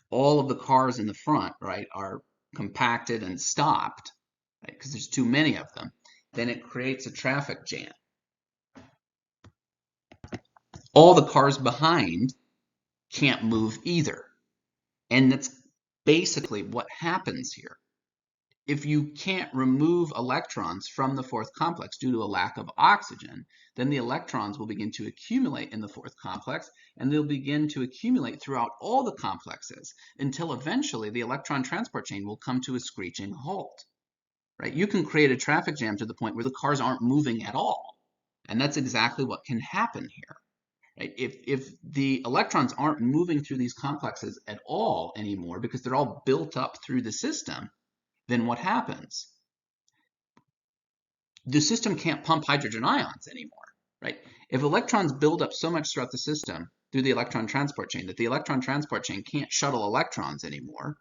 A: all of the cars in the front, right, are compacted and stopped, right, because there's too many of them, then it creates a traffic jam. All the cars behind can't move either. And that's basically what happens here. If you can't remove electrons from the fourth complex due to a lack of oxygen, then the electrons will begin to accumulate in the fourth complex, and they'll begin to accumulate throughout all the complexes until eventually the electron transport chain will come to a screeching halt. Right? You can create a traffic jam to the point where the cars aren't moving at all. And that's exactly what can happen here. Right? If the electrons aren't moving through these complexes at all anymore because they're all built up through the system, then what happens? The system can't pump hydrogen ions anymore, right? If electrons build up so much throughout the system through the electron transport chain that the electron transport chain can't shuttle electrons anymore,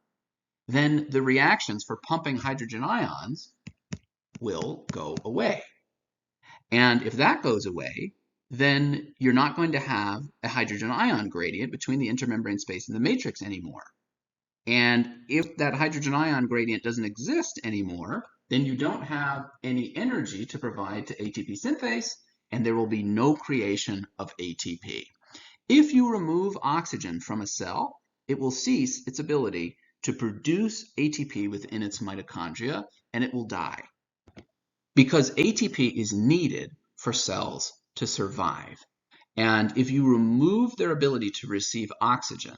A: then the reactions for pumping hydrogen ions will go away. And if that goes away, then you're not going to have a hydrogen ion gradient between the intermembrane space and the matrix anymore. And if that hydrogen ion gradient doesn't exist anymore, then you don't have any energy to provide to ATP synthase, and there will be no creation of ATP. If you remove oxygen from a cell, it will cease its ability to produce ATP within its mitochondria, and it will die. Because ATP is needed for cells to survive. And if you remove their ability to receive oxygen,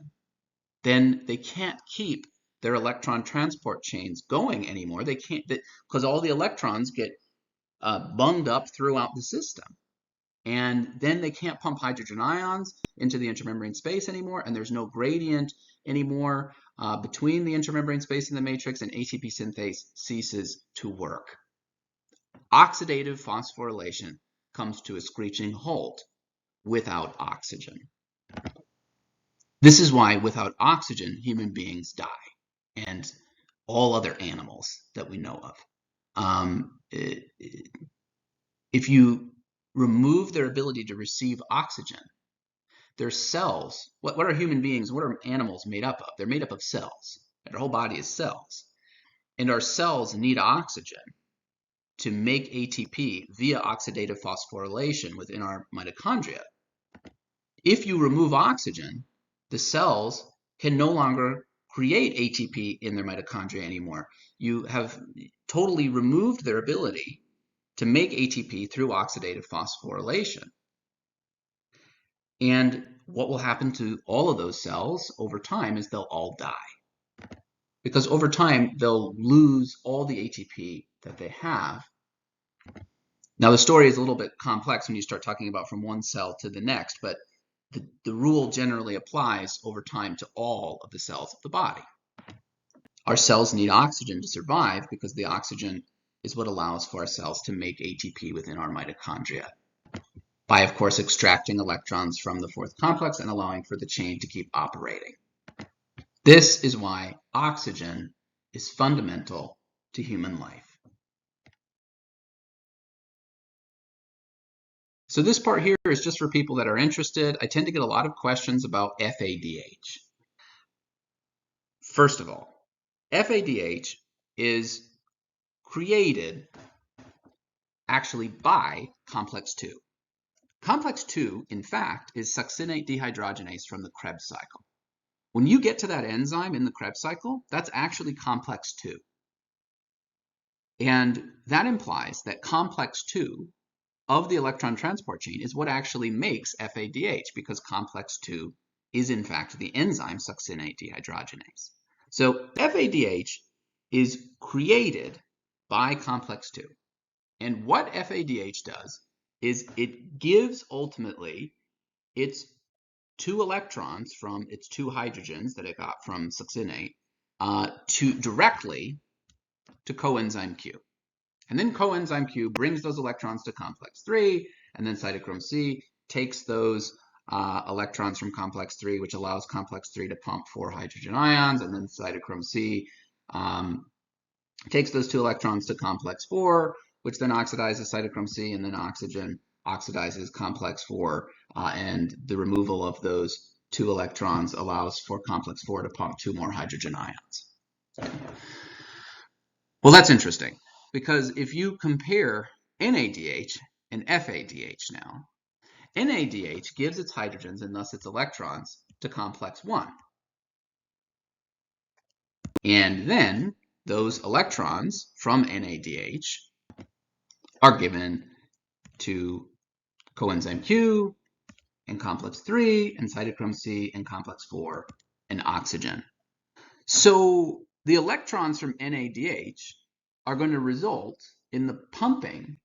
A: then they can't keep their electron transport chains going anymore. They can't, because all the electrons get bunged up throughout the system. And then they can't pump hydrogen ions into the intermembrane space anymore, and there's no gradient anymore between the intermembrane space and the matrix, and ATP synthase ceases to work. Oxidative phosphorylation comes to a screeching halt without oxygen. This is why without oxygen, human beings die, and all other animals that we know of. If you remove their ability to receive oxygen, their cells, what are human beings, what are animals made up of? They're made up of cells. Our whole body is cells. And our cells need oxygen to make ATP via oxidative phosphorylation within our mitochondria. If you remove oxygen, the cells can no longer create ATP in their mitochondria anymore. You have totally removed their ability to make ATP through oxidative phosphorylation. And what will happen to all of those cells over time is they'll all die. Because over time, they'll lose all the ATP that they have. Now, the story is a little bit complex when you start talking about from one cell to the next, but the rule generally applies over time to all of the cells of the body. Our cells need oxygen to survive because the oxygen is what allows for our cells to make ATP within our mitochondria by, of course, extracting electrons from the fourth complex and allowing for the chain to keep operating. This is why oxygen is fundamental to human life. So this part here is just for people that are interested. I tend to get a lot of questions about FADH. First of all, FADH is created actually by complex 2. Complex 2, in fact, is succinate dehydrogenase from the Krebs cycle. When you get to that enzyme in the Krebs cycle, that's actually complex 2. And that implies that complex 2 of the electron transport chain is what actually makes FADH, because complex 2 is in fact the enzyme succinate dehydrogenase. So FADH is created by complex 2. And what FADH does is it gives ultimately its 2 electrons from its 2 hydrogens that it got from succinate directly to coenzyme Q. And then coenzyme Q brings those electrons to complex 3, and then cytochrome C takes those electrons from complex 3, which allows complex 3 to pump 4 hydrogen ions, and then cytochrome C takes those 2 electrons to complex 4, which then oxidizes cytochrome C, and then oxygen oxidizes complex 4, and the removal of those 2 electrons allows for complex 4 to pump 2 more hydrogen ions. Well, that's interesting, because if you compare NADH and FADH now, NADH gives its hydrogens and thus its electrons to complex 1. And then those electrons from NADH are given to coenzyme Q and complex 3 and cytochrome C and complex 4 and oxygen. So the electrons from NADH are going to result in the pumping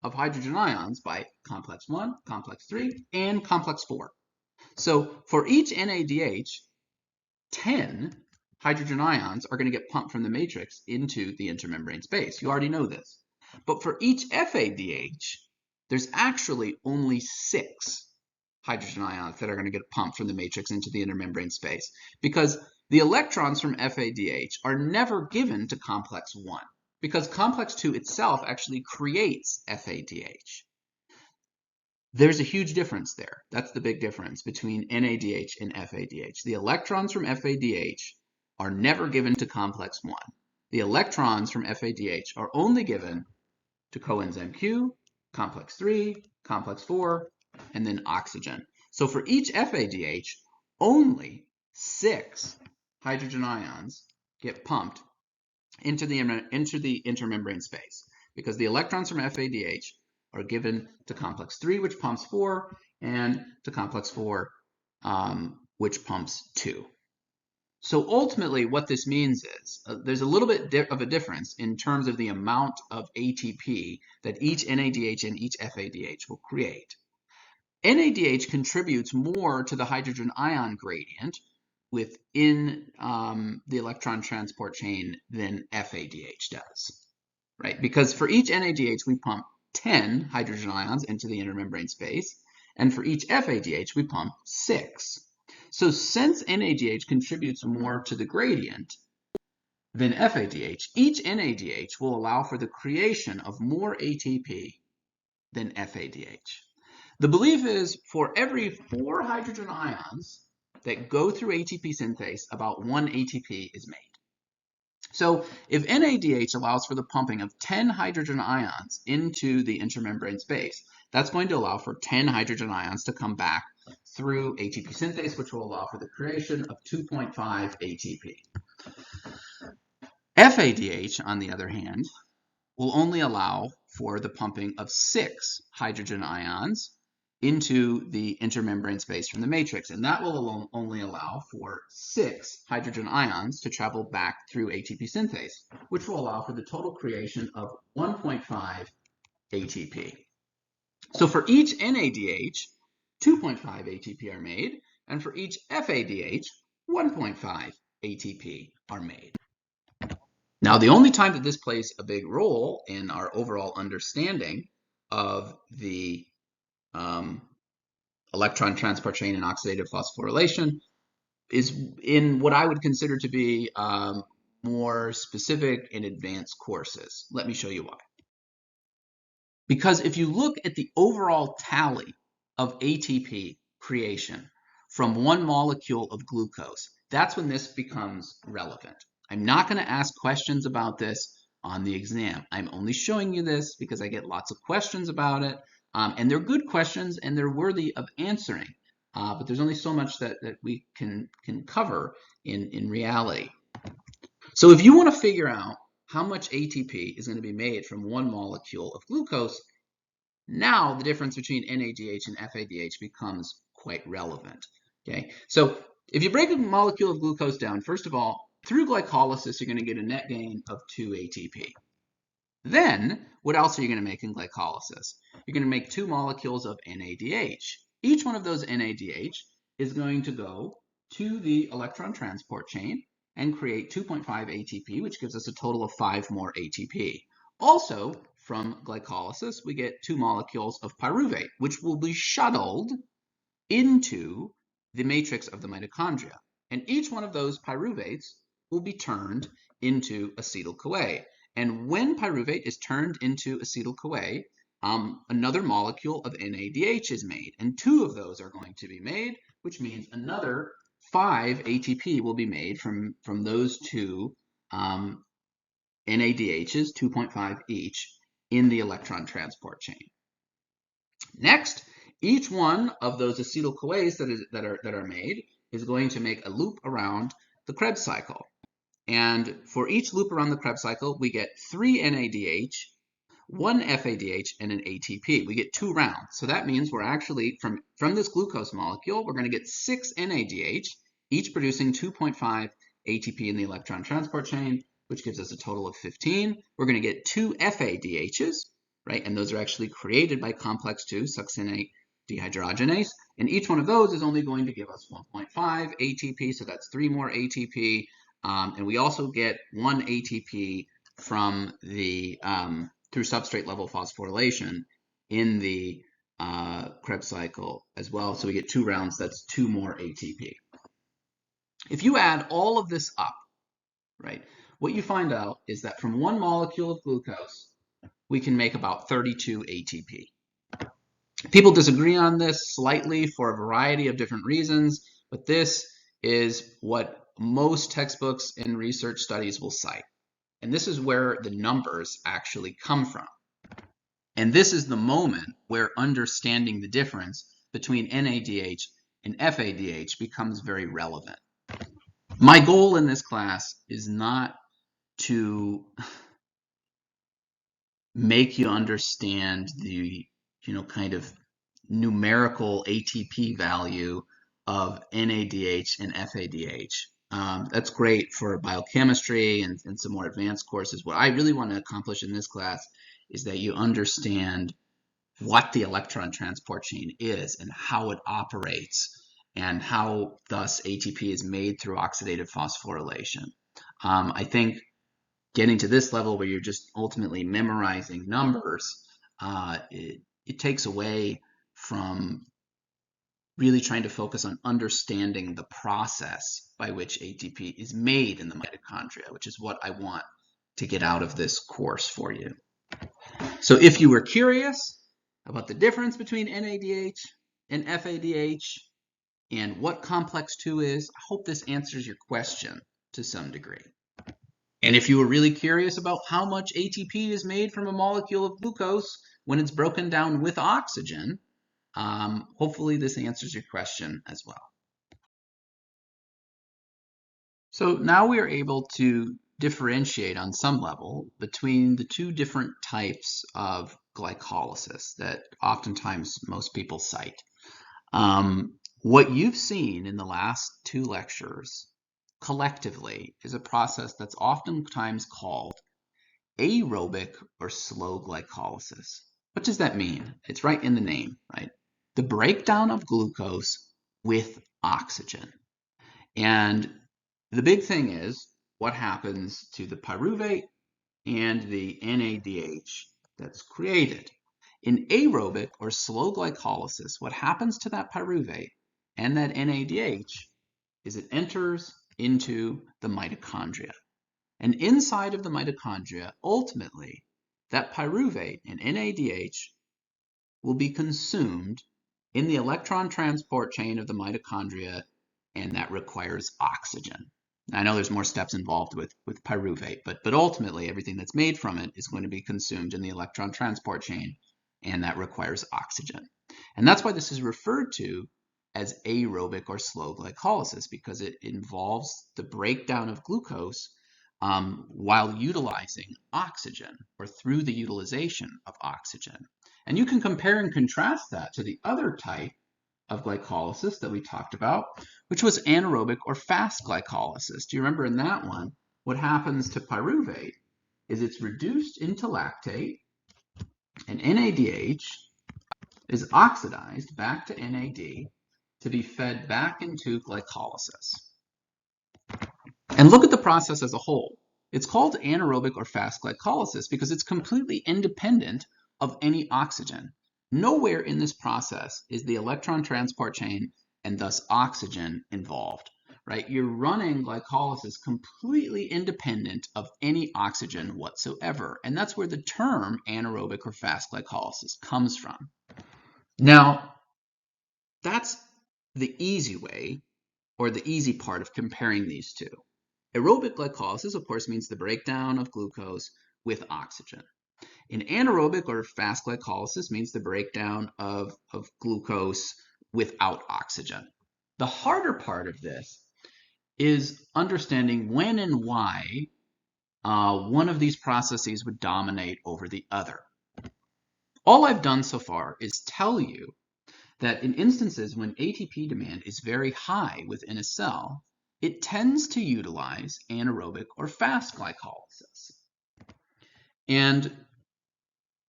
A: of hydrogen ions by complex 1, complex 3, and complex 4. So for each NADH, 10 hydrogen ions are going to get pumped from the matrix into the intermembrane space. You already know this. But for each FADH, there's actually only 6 hydrogen ions that are going to get pumped from the matrix into the intermembrane space, because the electrons from FADH are never given to complex 1, because complex 2 itself actually creates FADH. There's a huge difference there. That's the big difference between NADH and FADH. The electrons from FADH are never given to complex 1. The electrons from FADH are only given to coenzyme Q, complex 3, complex 4, and then oxygen. So for each FADH, only 6 hydrogen ions get pumped into the intermembrane space, because the electrons from FADH are given to complex 3, which pumps 4, and to complex 4, which pumps 2. So ultimately, what this means is there's a little bit of a difference in terms of the amount of ATP that each NADH and each FADH will create. NADH contributes more to the hydrogen ion gradient within the electron transport chain than FADH does, right? Because for each NADH, we pump 10 hydrogen ions into the intermembrane space, and for each FADH, we pump 6. So since NADH contributes more to the gradient than FADH, each NADH will allow for the creation of more ATP than FADH. The belief is for every 4 hydrogen ions that go through ATP synthase, about 1 ATP is made. So if NADH allows for the pumping of 10 hydrogen ions into the intermembrane space, that's going to allow for 10 hydrogen ions to come back through ATP synthase, which will allow for the creation of 2.5 ATP. FADH, on the other hand, will only allow for the pumping of 6 hydrogen ions into the intermembrane space from the matrix, and that will only allow for 6 hydrogen ions to travel back through ATP synthase, which will allow for the total creation of 1.5 ATP. So for each NADH, 2.5 ATP are made, and for each FADH, 1.5 ATP are made. Now, the only time that this plays a big role in our overall understanding of the electron transport chain and oxidative phosphorylation is in what I would consider to be more specific and advanced courses. Let me show you why. Because if you look at the overall tally of ATP creation from one molecule of glucose, that's when this becomes relevant. I'm not going to ask questions about this on the exam. I'm only showing you this because I get lots of questions about it. And they're good questions and they're worthy of answering. But there's only so much that we can cover in reality. So if you want to figure out how much ATP is going to be made from one molecule of glucose, now the difference between NADH and FADH becomes quite relevant. Okay, so if you break a molecule of glucose down, first of all, through glycolysis, you're going to get a net gain of 2 ATP. Then, what else are you going to make in glycolysis? You're going to make 2 molecules of NADH. Each one of those NADH is going to go to the electron transport chain and create 2.5 ATP, which gives us a total of 5 more ATP. Also, from glycolysis, we get 2 molecules of pyruvate, which will be shuttled into the matrix of the mitochondria. And each one of those pyruvates will be turned into acetyl-CoA. And when pyruvate is turned into acetyl-CoA, another molecule of NADH is made. And 2 of those are going to be made, which means another 5 ATP will be made from those 2 NADHs, 2.5 each, in the electron transport chain. Next, each one of those acetyl-CoAs that are made is going to make a loop around the Krebs cycle. And for each loop around the Krebs cycle, we get 3 NADH, 1 FADH, and an ATP. We get 2 rounds. So that means we're actually, from this glucose molecule, we're going to get 6 NADH, each producing 2.5 ATP in the electron transport chain, which gives us a total of 15. We're going to get 2 FADHs, right? And those are actually created by complex 2, succinate dehydrogenase. And each one of those is only going to give us 1.5 ATP, so that's 3 more ATP. And we also get 1 ATP from the through substrate level phosphorylation in the Krebs cycle as well. So we get 2 rounds, that's 2 more ATP. If you add all of this up, right, what you find out is that from 1 molecule of glucose, we can make about 32 ATP. People disagree on this slightly for a variety of different reasons, but this is what most textbooks and research studies will cite. And this is where the numbers actually come from. And this is the moment where understanding the difference between NADH and FADH becomes very relevant. My goal in this class is not to make you understand the, kind of numerical ATP value of NADH and FADH. That's great for biochemistry and some more advanced courses. What I really want to accomplish in this class is that you understand what the electron transport chain is and how it operates and how thus ATP is made through oxidative phosphorylation. I think getting to this level where you're just ultimately memorizing numbers, it takes away from really trying to focus on understanding the process by which ATP is made in the mitochondria, which is what I want to get out of this course for you. So if you were curious about the difference between NADH and FADH and what complex 2 is, I hope this answers your question to some degree. And if you were really curious about how much ATP is made from a molecule of glucose when it's broken down with oxygen, hopefully this answers your question as well. So now we are able to differentiate on some level between the 2 different types of glycolysis that oftentimes most people cite. What you've seen in the last 2 lectures collectively is a process that's oftentimes called aerobic or slow glycolysis. What does that mean? It's right in the name, right? The breakdown of glucose with oxygen. And the big thing is what happens to the pyruvate and the NADH that's created. In aerobic or slow glycolysis, what happens to that pyruvate and that NADH is it enters into the mitochondria. And inside of the mitochondria, ultimately, that pyruvate and NADH will be consumed in the electron transport chain of the mitochondria, and that requires oxygen. I know there's more steps involved with pyruvate, but ultimately everything that's made from it is going to be consumed in the electron transport chain, and that requires oxygen. And that's why this is referred to as aerobic or slow glycolysis, because it involves the breakdown of glucose while utilizing oxygen or through the utilization of oxygen. And you can compare and contrast that to the other type of glycolysis that we talked about, which was anaerobic or fast glycolysis. Do you remember in that one, what happens to pyruvate is it's reduced into lactate, and NADH is oxidized back to NAD to be fed back into glycolysis. And look at the process as a whole. It's called anaerobic or fast glycolysis because it's completely independent of any oxygen. Nowhere in this process is the electron transport chain and thus oxygen involved, right? You're running glycolysis completely independent of any oxygen whatsoever. And that's where the term anaerobic or fast glycolysis comes from. Now, that's the easy way or the easy part of comparing these two. Aerobic glycolysis, of course, means the breakdown of glucose with oxygen. And anaerobic or fast glycolysis means the breakdown of glucose without oxygen. The harder part of this is understanding when and why one of these processes would dominate over the other. All I've done so far is tell you that in instances when ATP demand is very high within a cell, it tends to utilize anaerobic or fast glycolysis. And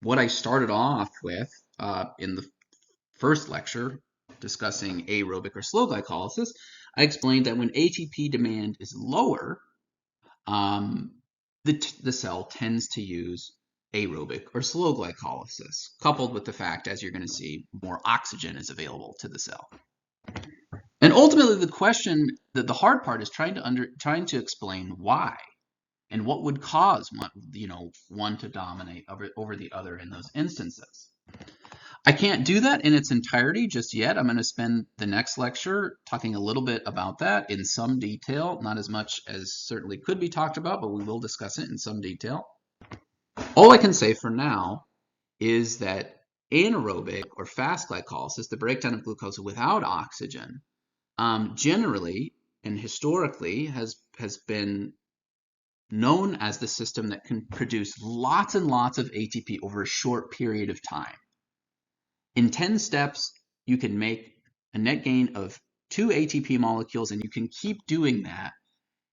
A: what I started off with in the first lecture discussing aerobic or slow glycolysis, I explained that when ATP demand is lower, the cell tends to use aerobic or slow glycolysis, coupled with the fact, as you're going to see, more oxygen is available to the cell. And ultimately, the question, the hard part is trying to explain why and what would cause one to dominate over the other in those instances. I can't do that in its entirety just yet. I'm going to spend the next lecture talking a little bit about that in some detail, not as much as certainly could be talked about, but we will discuss it in some detail. All I can say for now is that anaerobic or fast glycolysis, the breakdown of glucose without oxygen, generally and historically has been known as the system that can produce lots and lots of ATP over a short period of time. In 10 steps, you can make a net gain of 2 ATP molecules, and you can keep doing that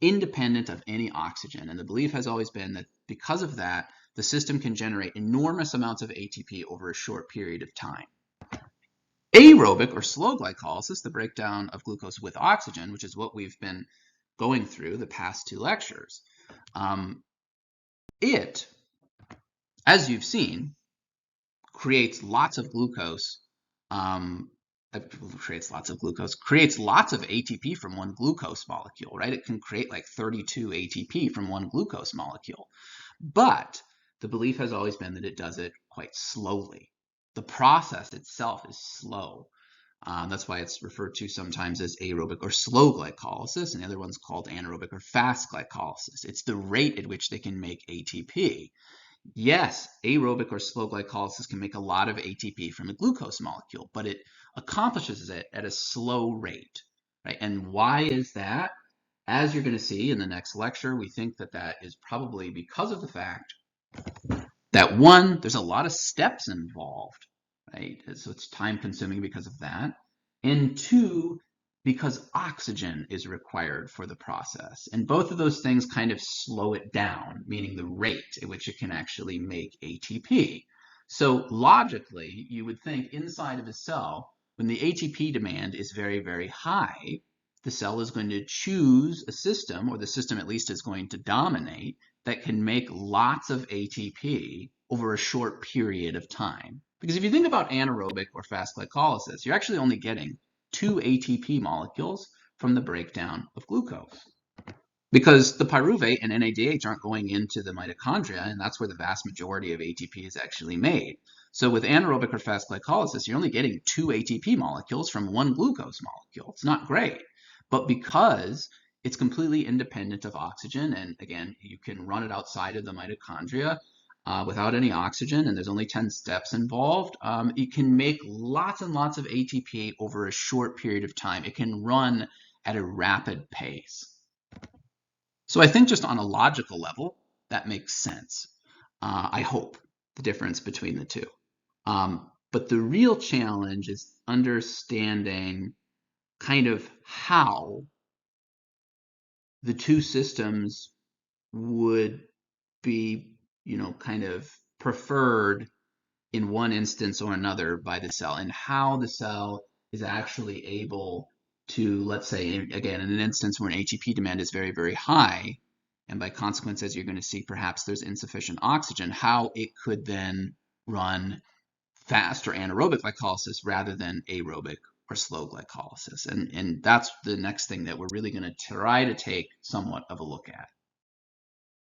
A: independent of any oxygen. And the belief has always been that because of that, the system can generate enormous amounts of ATP over a short period of time. Aerobic or slow glycolysis, the breakdown of glucose with oxygen, which is what we've been going through the past 2 lectures, it, as you've seen, creates lots of glucose, creates lots of ATP from one glucose molecule, right? It can create like 32 ATP from one glucose molecule. But the belief has always been that it does it quite slowly. The process itself is slow. That's why it's referred to sometimes as aerobic or slow glycolysis, and the other one's called anaerobic or fast glycolysis. It's the rate at which they can make ATP. Yes, aerobic or slow glycolysis can make a lot of ATP from a glucose molecule, but it accomplishes it at a slow rate, right? And why is that? As you're going to see in the next lecture, we think that that is probably because of the fact that 1, there's a lot of steps involved, right? So it's time consuming because of that. And 2, because oxygen is required for the process. And both of those things kind of slow it down, meaning the rate at which it can actually make ATP. So logically, you would think inside of a cell, when the ATP demand is very, very high, the cell is going to choose a system, or the system at least is going to dominate, that can make lots of ATP over a short period of time. Because if you think about anaerobic or fast glycolysis, you're actually only getting 2 ATP molecules from the breakdown of glucose. Because the pyruvate and NADH aren't going into the mitochondria, and that's where the vast majority of ATP is actually made. So with anaerobic or fast glycolysis, you're only getting 2 ATP molecules from one glucose molecule. It's not great. But because it's completely independent of oxygen, and again, you can run it outside of the mitochondria without any oxygen, and there's only 10 steps involved, it can make lots and lots of ATP over a short period of time. It can run at a rapid pace. So I think just on a logical level, that makes sense. I hope, the difference between the two. But the real challenge is understanding kind of how the two systems would be, kind of preferred in one instance or another by the cell, and how the cell is actually able to, let's say, again, in an instance where an ATP demand is very, very high, and by consequence, as you're going to see, perhaps there's insufficient oxygen, how it could then run fast or anaerobic glycolysis rather than aerobic or slow glycolysis. And that's the next thing that we're really going to try to take somewhat of a look at.